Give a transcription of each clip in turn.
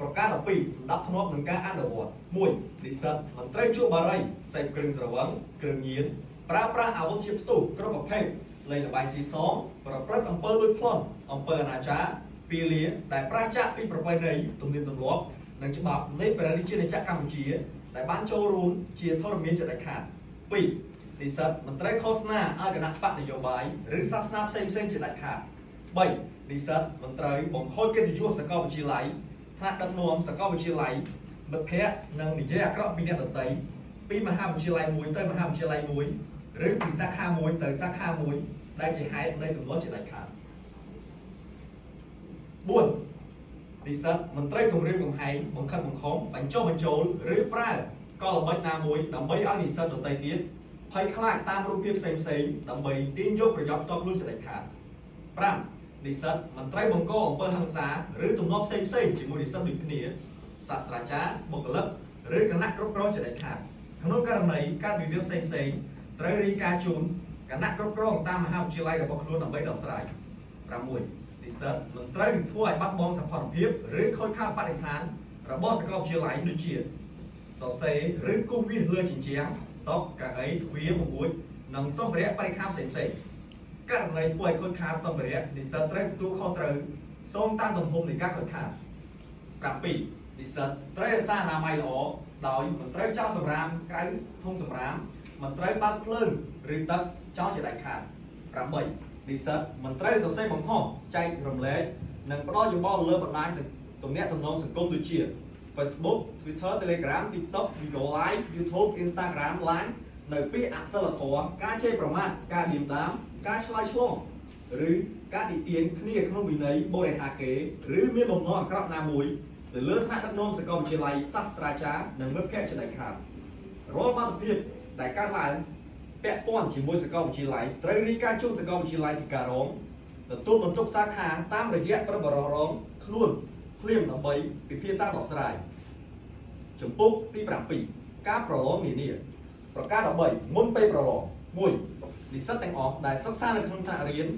ប្រការ12សម្ដាប់ធ្នាប់នឹងការអនុវត្ត1និស្សិតមិនត្រូវជួបបារីសេពគ្រឿងស្រវឹងគ្រឿងញៀនប្រើប្រាស់អាវុធជាផ្ទុះគ្រប់ប្រភេទលេងល្បែងស៊ីសងប្រព្រឹត្តអំពើលួចប្លន់អំពើអនាចារពាលាដែលប្រាចាកពីប្រពៃណីទំនៀមទម្លាប់និងច្បាប់នៃព្រះរាជាណាចក្រកម្ពុជាដែលបានចូលរួមជាធរមានជាដាច់ខាត2និស្សិតមិនត្រូវឃោសនាឲ្យគណៈបកនយោបាយឬសាសនាផ្សេងជាដាច់ខាត3និស្សិតមិនត្រូវបង្ខូចកិត្តិយសសាកលវិទ្យាល័យថ្នាក់ដឹកនាំសាកលវិទ្យាល័យមិត្តភ័ក្តិនិងនិយាយអាក្រក់ពីអ្នកដទៃពីមហាវិទ្យាល័យមួយទៅមហាវិទ្យាល័យមួយឬពីសាខាមួយទៅសាខាមួយដែលជាហេតុនៃទម្លាប់ជាដាច់ខាត4និស្សិតមិនត្រូវគំរាមកំហែងបង្ខិតបង្ខំបញ្ចុះបញ្ចូលឬប្រើកលល្បិចណាមួយដើម្បីឲ្យនិស្សិតដទៃទៀតភ័យខ្លាចតាមរូបភាពផ្សេងដើម្បីទាញយកប្រយោជន៍ផ្ទាល់ខ្លួនជាដាច់ខាត5និស្សិតមិនត្រូវបង្កអំពើហិង្សាឬទំនាស់ផ្សេងជាមួយនិស្សិតដូចគ្នាសាស្ត្រាចារ្យបុគ្គលិកឬគណៈគ្រប់គ្រងជាដាច់ខាតក្នុងករណីកើតវិវាទផ្សេងត្រូវរាយការណ៍ជូនគណៈគ្រប់គ្រងតាមមហាវិទ្យាល័យរបស់ខ្លួនដើម្បីដោះស្រាយ6និស្សិតមិនត្រូវធ្វើឲ្យបាត់បង់សកម្មភាពឬខូចខាតបរិស្ថានរបស់សាកលវិទ្យាល័យដូចជាសរសេរឬគូសវាសលើជញ្ជាំងតុកៅអីទ្វារបង្អួចនិងសម្ភារៈបរិក្ខារផ្សេងករណីធ្វើឲ្យខូចខាតសម្ភារៈនិស្សិតត្រូវទទួលខុសត្រូវសូមតាមទំហំនៃការខូចខាត7និស្សិតត្រូវរក្សាអនាម័យល្អដោយមិនត្រូវចោលសម្រាមក្រៅធុងសម្រាមមិនត្រូវបើកភ្លើងឬទឹកចោលជាដាច់ខាត8និស្សិតមិនត្រូវសរសេរបង្ហោះចែករំលែកនិងផ្ដល់យោបល់លើបណ្ដាញទំនាក់ទំនងសង្គមដូចជា Facebook Twitter Telegram TikTok Video Live YouTube Instagram Line នៅពាក្យអសិលធម៌ការជេរប្រមាថការឌៀមដាមការឆ្លើយឆ្លងឬការទីទានគ្នាក្នុងវិន័យបរិហាកេឬមានបំណងអាក្រក់ណាមួយទៅលើថ្នាក់ដឹកនាំសាកលវិទ្យាល័យសាស្ត្រាចារ្យនិងមិត្តភ័ក្តិជាដាច់ខាតរាល់បាតុភិបដែលកើតឡើងពាក់ព័ន្ធជាមួយសាកលវិទ្យាល័យត្រូវរាយការណ៍ជូនសាកលវិទ្យាល័យទីការរងទទួលបន្ទុកសាខាតាមរយៈប្រព័ន្ធរងខ្លួនភ្លាមដើម្បីពិភាក្សាដោះស្រាយចំពោះទី7ការប្រឡងនានាប្រការ13មុនពេលប្រឡង1និស្សិតទាំងអស់ដែលសិក្សានៅក្នុងថ្នាក់រៀន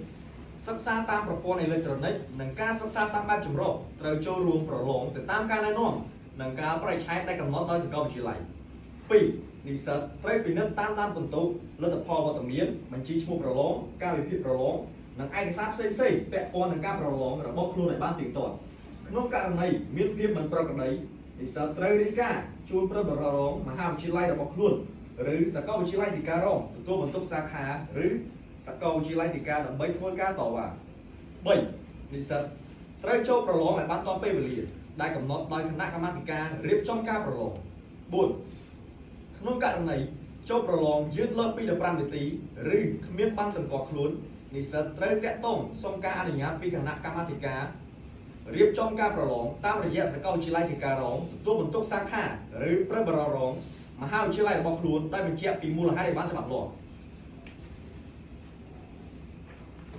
សិក្សាតាមប្រព័ន្ធអេឡិចត្រូនិកនិងការសិក្សាតាមបែបចម្រុះត្រូវចូលរួមប្រឡងទៅតាមការណែនាំនិងការបរិច្ឆេទដែលកំណត់ដោយសាកលវិទ្យាល័យ2និស្សិតត្រូវពិនិត្យតាមដានបន្ទុកលទ្ធផលវត្តមានបញ្ជីឈ្មោះប្រឡងការវិភាគប្រឡងនិងឯកសារផ្សេងពាក់ព័ន្ធនឹងការប្រឡងរបស់ខ្លួនឲ្យបានទៀងទាត់ក្នុងករណីមានភាពមិនប្រក្រតីនិស្សិតត្រូវរាយការណ៍ជូនព្រឹទ្ធបរិរងមហាវិទ្យាល័យរបស់ខ្លួនឬសាកលវិទ្យាល័យទីការរងទទួលបន្ទុកសាខាឬសាកលវិទ្យាល័យទីការដើម្បីធ្វើការតវ៉ា3និស្សិតត្រូវចូលប្រឡងឲ្យបានទាន់ពេលវេលាដែលកំណត់ដោយគណៈកម្មាធិការរៀបចំការប្រឡង4ក្នុងករណីចូលប្រឡងយឺតលើសពី15នាទីឬគ្មានបានសង្កត់ខ្លួននិស្សិតត្រូវតាក់ទងសុំការអនុញ្ញាតពីគណៈកម្មាធិការរៀបចំការប្រឡងតាមរយៈសាកលវិទ្យាល័យទីការរងទទួលបន្ទុកសាខាឬព្រឹទ្ធបរិរងមហាវិទ្យាល័យរបស់ខ្លួនដោយបញ្ជាក់ពីមូលហេតុឲ្យបានច្បាស់លាស់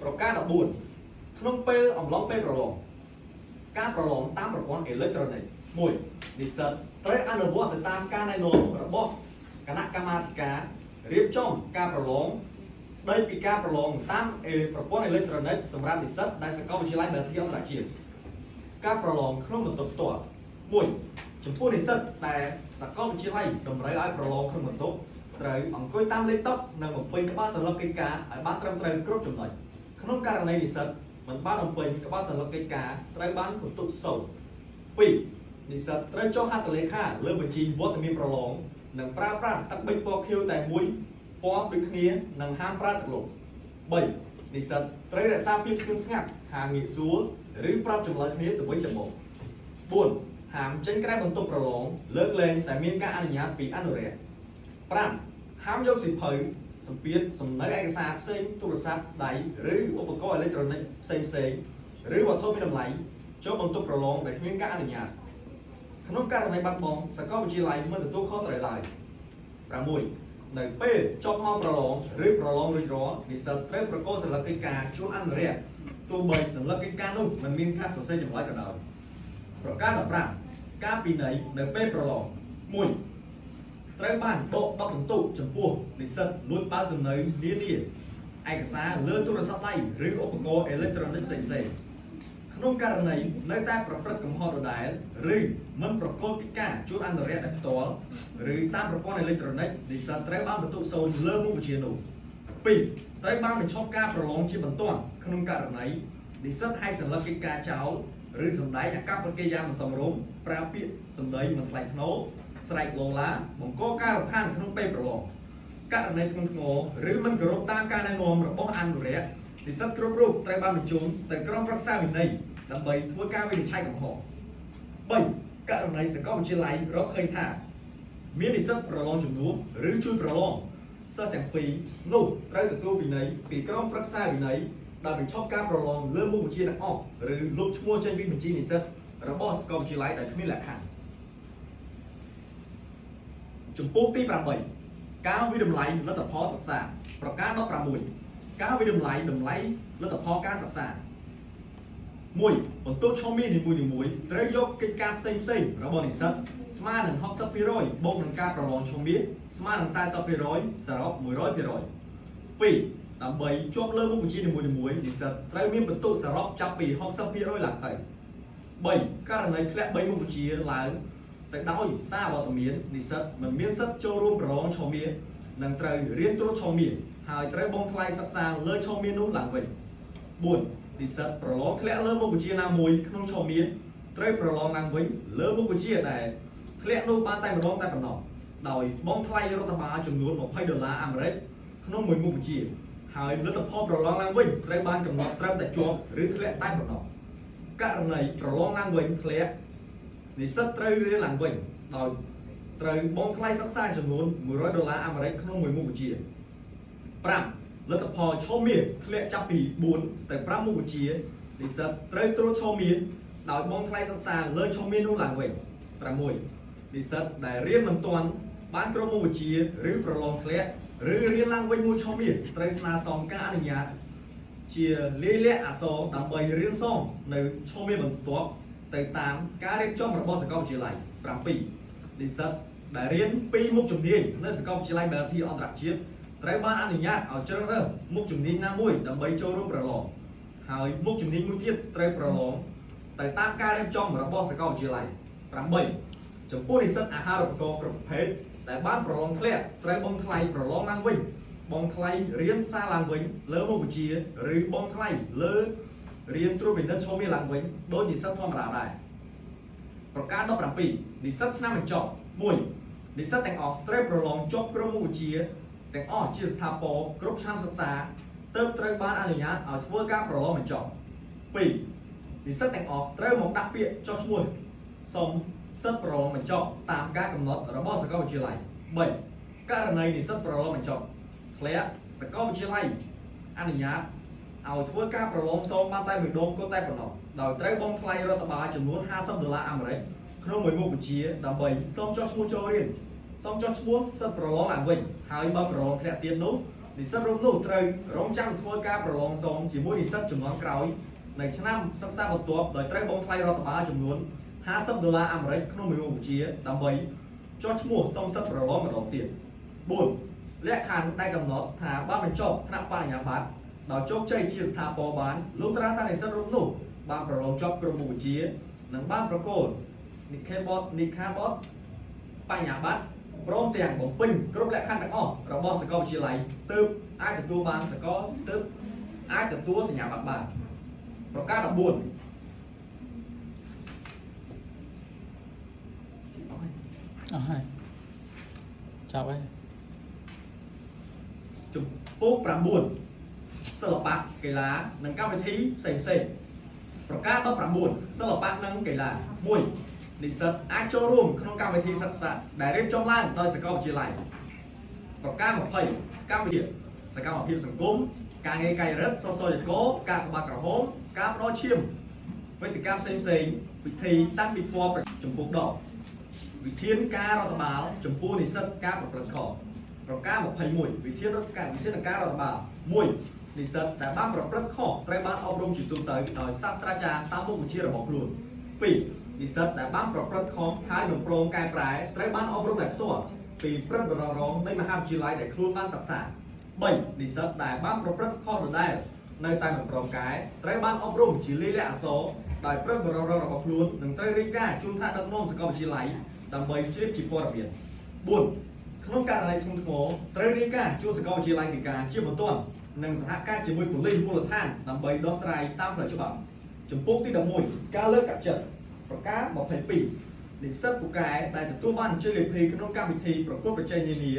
ប្រការ14ក្នុងពេលអំឡុងពេលប្រឡងការប្រឡងតាមប្រព័ន្ធអេឡិចត្រូនិក1និស្សិតត្រូវអនុវត្តទៅតាមការណែនាំរបស់គណៈកម្មាធិការរៀបចំការប្រឡងស្ដីពីការប្រឡងតាមប្រព័ន្ធអេឡិចត្រូនិកសម្រាប់និស្សិតដែលសាកលវិទ្យាល័យដែលធានអន្តរជាតិការប្រឡងក្នុងបន្ទប់ផ្ទាល់1ចំពោះនិស្សិតដែលសាកលវិទ្យាល័យតម្រូវឲ្យប្រឡងក្នុងបន្ទប់ត្រូវអង្គុយតាមលេខតុនិងបំពេញក្បាលសន្លឹកកិច្ចការឲ្យបានត្រឹមត្រូវគ្រប់ចំណុចក្នុងករណីនិស្សិតមិនបានបំពេញក្បាលសន្លឹកកិច្ចការត្រូវបានបន្ទុកសូត្រ2និស្សិតត្រូវចុះហត្ថលេខាលើបញ្ជីវត្តមានប្រឡងនិងប្រើប្រាស់ទឹកប៊ិចពណ៌ខៀវតែមួយពណ៌ដូចគ្នានិងហាមប្រើទឹកលុប3និស្សិតត្រូវរក្សាភាពស្ងៀមស្ងាត់ហាមងាកសួរឬប្រាប់ចម្លើយគ្នាទៅវិញទៅមក4ហាមចេញក្រៅបន្ទប់ប្រឡងលើកលែងតែមានការអនុញ្ញាតពីអនុរិយ5ហាមយកសៀវភៅសម្ពាធសំណើឯកសារផ្សេងទូរស័ព្ទដៃឬឧបករណ៍អេឡិចត្រូនិកផ្សេងឬវត្ថុមានតម្លៃចូលបន្ទប់ប្រឡងដែលគ្មានការអនុញ្ញាតក្នុងករណីបាត់បង់សាកលវិទ្យាល័យមិនទទួលខុសត្រូវឡើយ6នៅពេលចប់ម៉ោងប្រឡងឬប្រឡងរួចរាល់និស្សិតត្រូវប្រកាសសន្លឹកកិច្ចការជូនអនុរិយទោះបីសន្លឹកកិច្ចការនោះមិនមានការសរសេរចម្លើយក៏ដោយប្រការ15ការពិន័យនៅពេលប្រឡង1ត្រូវបានដកបន្ទុកចំពោះនិស្សិតលួចបើកសំណើនានាឯកសារលើទូរស័ព្ទដៃឬឧបករណ៍អេឡិចត្រូនិកផ្សេង ក្នុងករណីនៅតែប្រព្រឹត្តកំហុសដដែលឬមិនប្រកបកិច្ចការជួនអន្តរជាតិផ្ទាល់ឬតាមប្រព័ន្ធអេឡិចត្រូនិកនិស្សិតត្រូវបានបន្ទុកសូត្រលើមុខវិជ្ជានោះ 2. ត្រូវបានបញ្ឈប់ការប្រឡងជាបន្ទាន់ក្នុងករណីនិស្សិតហែកសន្លឹកកិច្ចការចោលឬសម្ដែងអាកប្បកិរិយាមិនសមរម្យប្រើពាក្យសម្ដីមិនថ្លៃថ្នូរស្រែកឡូឡាបង្កការរំខានក្នុងពេលប្រឡងករណីធ្ងន់ធ្ងរឬមិនគោរពតាមការណែនាំរបស់អនុរិយនិស្សិតគ្រប់រូបត្រូវបានបញ្ជូនទៅក្រុមប្រឹក្សាវិន័យដើម្បីធ្វើការវិនិច្ឆ័យកំហុស 3. ករណីសាកលវិទ្យាល័យរកឃើញថាមាននិស្សិតប្រឡងជំនួសឬជួយប្រឡងសិស្សទាំងពីរនោះត្រូវទទួលវិន័យពីក្រុមប្រឹក្សាវិន័យដែលបញ្ឈប់ការប្រឡងលើមុខវិជ្ជាទាំងអស់ឬលុបឈ្មោះចេញពីបញ្ជីនិស្សិតរបស់សាកលវិទ្យាល័យដែលគ្មានលក្ខខណ្ឌចំពោះទី 8 ការវិតម្លៃលទ្ធផលសិក្សាប្រការ 16 ការវិតម្លៃតម្លៃលទ្ធផលការសិក្សា 1. បន្ទុកឈុំមាននីមួយៗត្រូវយកកិច្ចការផ្សេងៗរបស់និស្សិតស្មើនឹង 60% បូកនឹងការប្រឡងឈុំមានស្មើនឹង 40% សរុប 100% 2. ដើម្បីជាប់លើមុខវិជ្ជានីមួយៗនិស្សិតត្រូវមានបន្ទុកសរុបចាប់ពី 60% ឡើងទៅ 3. ករណីធ្លាក់3មុខវិជ្ជាឡើងទៅដោយសារអវត្តមាននិស្សិតមិនមានសិទ្ធិចូលរួមប្រឡងឈុំមាននឹងត្រូវរៀនត្រួតឈុំមានហើយត្រូវបង់ថ្លៃសិក្សាលើឈុំមាននោះឡើងវិញ 4. និស្សិតប្រឡងធ្លាក់លើមុខវិជ្ជាណាមួយក្នុងឈុំមានត្រូវប្រឡងឡើងវិញលើមុខវិជ្ជាដែលធ្លាក់នោះបានតែម្ដងតែប៉ុណ្ណោះដោយបង់ថ្លៃរដ្ឋបាលចំនួន$20អាមេរិកក្នុងមួយមុខវិជ្ជាហើយលទ្ធផលប្រឡងឡើងវិញត្រូវបានកំណត់ត្រឹមតែជាប់ឬធ្លាក់តែប៉ុណ្ណោះករណីប្រឡងឡើងវិញធ្លាក់និស្សិតត្រូវរៀនឡើងវិញដោយត្រូវបង់ថ្លៃសិក្សាចំនួន$100អាមេរិកក្នុងមួយមុខវិជ្ជា 5. លទ្ធផលឈុំមានធ្លាក់ចាប់ពី4ទៅ5មុខវិជ្ជានិស្សិតត្រូវត្រួតឈុំមានដោយបង់ថ្លៃសិក្សាលើឈុំមាននោះឡើងវិញ 6. និស្សិតដែលរៀនមិនទាន់បានគ្រប់មុខវិជ្ជាឬប្រឡងធ្លាក់ឬរៀនឡើងវិញមួយឈុំមានត្រូវស្នើសុំការអនុញ្ញាតជាលាយលក្ខណ៍អក្សរដើម្បីរៀនសមនៅឈុំមានបន្ទាប់ទៅតាមការរៀបចំរបស់សាកលវិទ្យាល័យ 7. និស្សិតដែលរៀន2មុខជំនាញនៅសាកលវិទ្យាល័យបែរធីអន្តរជាតិត្រូវបានអនុញ្ញាតឲ្យជ្រើសរើសមុខជំនាញណាមួយដើម្បីចូលរួមប្រឡងហើយមុខជំនាញមួយទៀតត្រូវប្រឡងទៅតាមការរៀបចំរបស់សាកលវិទ្យាល័យ 8. ចំពោះនិស្សិតអាហារូបករណ៍គ្រប់ប្រភេទដែលបានប្រឡងធ្លាក់ត្រូវបង់ថ្លៃប្រឡងឡើងវិញបង់ថ្លៃរៀនសារឡើងវិញលើមុខវិជ្ជាឬបង់ថ្លៃលើរៀនត្រួតពិនិត្យឈុំមានឡើងវិញដោយនិស្សិតធម្មតាដែរប្រការ 17 និស្សិតឆ្នាំបញ្ចប់ 1. និស្សិតទាំងអស់ត្រូវប្រឡងជាប់ក្រុមមុខវិជ្ជាទាំងអស់ជាស្ថាពរគ្រប់ឆ្នាំសិក្សាទើបត្រូវបានអនុញ្ញាតឲ្យធ្វើការប្រឡងបញ្ចប់ 2. និស្សិតទាំងអស់ត្រូវមកដាក់ពាក្យចុះឈ្មោះសុំសិទ្ធិប្រឡងបញ្ចប់តាមការកំណត់របស់សាកលវិទ្យាល័យ 3. ករណីនិស្សិតប្រឡងបញ្ចប់ធ្លាក់សាកលវិទ្យាល័យអនុញ្ញាតឲ្យធ្វើការប្រឡងសងបានតែម្ដងគត់តែប៉ុណ្ណោះដោយត្រូវបង់ថ្លៃរដ្ឋបាលចំនួន$50អាមេរិកក្នុងមួយមុខវិជ្ជាដើម្បីសុំចុះឈ្មោះចូលរៀនសុំចុះឈ្មោះសិទ្ធិប្រឡងឡើងវិញហើយបើប្រឡងធ្លាក់ទៀតនោះនិស្សិតរូបនោះត្រូវរងចាំធ្វើការប្រឡងសងជាមួយនិស្សិតចំនួនក្រោយនៅឆ្នាំសិក្សាបន្ទាប់ដោយត្រូវបង់ថ្លៃរដ្ឋបាលចំនួន$50អាមេរិកក្នុងមួយមុខវិជ្ជាដើម្បីចុះឈ្មោះសុំសិទ្ធិប្រឡងម្ដងទៀត 4. លក្ខខណ្ឌដែលកំណត់ថាបានបញ្ចប់ថ្នាក់បរិញ្ញាបត្រដោយជោគជ័យជាស្ថាពរបានលុះត្រាតែនិស្សិតរូបនោះបានប្រឡងជាប់គ្រប់មុខវិជ្ជានិងបានប្រកួតនិកាបតបញ្ញាបត្រព្រមទាំងបំពេញគ្រប់លក្ខខណ្ឌទាំងអស់របស់សាកលវិទ្យាល័យទើបអាចទទួលបានសាកលទើបអាចទទួលសញ្ញាបត្របានប្រការ 14 អស់ហើយចាប់ហើយចំពោះ 9 សិល្បៈកីឡានិងកម្មវិធីផ្សេងៗប្រការ 19 សិល្បៈនិងកីឡា 1. និស្សិតអាចចូលរួមក្នុងកម្មវិធីសិក្សាដែលរៀបចំឡើងដោយសាកលវិទ្យាល័យប្រការ 20 កម្មវិធីសកម្មភាពសង្គមការងារកាយរដ្ឋសសរយកការក្បាត់ក្រហមការផ្ដោតឈាមវេទិកាផ្សេងៗពិធីតាំងពិព័រណ៍ចំពោះដកវិធានការរដ្ឋបាលចំពោះនិស្សិតការប្រព្រឹត្តខុសប្រការ 21 វិធានការរដ្ឋបាល 1. និស្សិតដែលបានប្រព្រឹត្តខុសត្រូវបានអប់រំជាទូទៅដោយសាស្ត្រាចារ្យតាមមុខវិជ្ជារបស់ខ្លួន 2. និស្សិតដែលបានប្រព្រឹត្តខុសហើយមិនព្រមកែប្រែត្រូវបានអប់រំដោយផ្ទាល់ពីព្រឹទ្ធបរិរងនៃមហាវិទ្យាល័យដែលខ្លួនបានសិក្សា 3. និស្សិតដែលបានប្រព្រឹត្តខុសដដែលនៅតែមិនព្រមកែត្រូវបានអប់រំជាលាយលក្ខណ៍អក្សរ ដោយព្រឹកបរិបទរបស់ខ្លួននឹងត្រូវរាយការណ៍ជូនថ្នាក់ដឹកនាំសាកលវិទ្យាល័យដើម្បីជ្រាបជាព័ត៌មាន 4 ក្នុងករណីធ្ងន់ធ្ងរត្រូវរាយការណ៍ជូនសាកលវិទ្យាល័យកិច្ចការជាបន្ទាន់និងសហការជាមួយប៉ូលីសមូលដ្ឋានដើម្បីដោះស្រាយតាមផ្លូវច្បាប់ចំពោះទី11ការលើកទឹកចិត្តប្រការ22និស្សិតពូកែដែលទទួលបានអញ្ជើញលេខ2ក្នុងកម្មវិធីប្រកួតប្រជែងនានា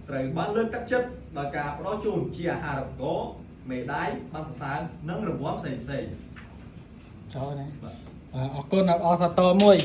ត្រូវបានលើកទឹកចិត្តដោយការផ្ដល់ជូនជាអាហារូបករណ៍មេដាយបានសរសើរនិងរង្វាន់ផ្សេងៗ Trời ơi này. Con là o sa to môi.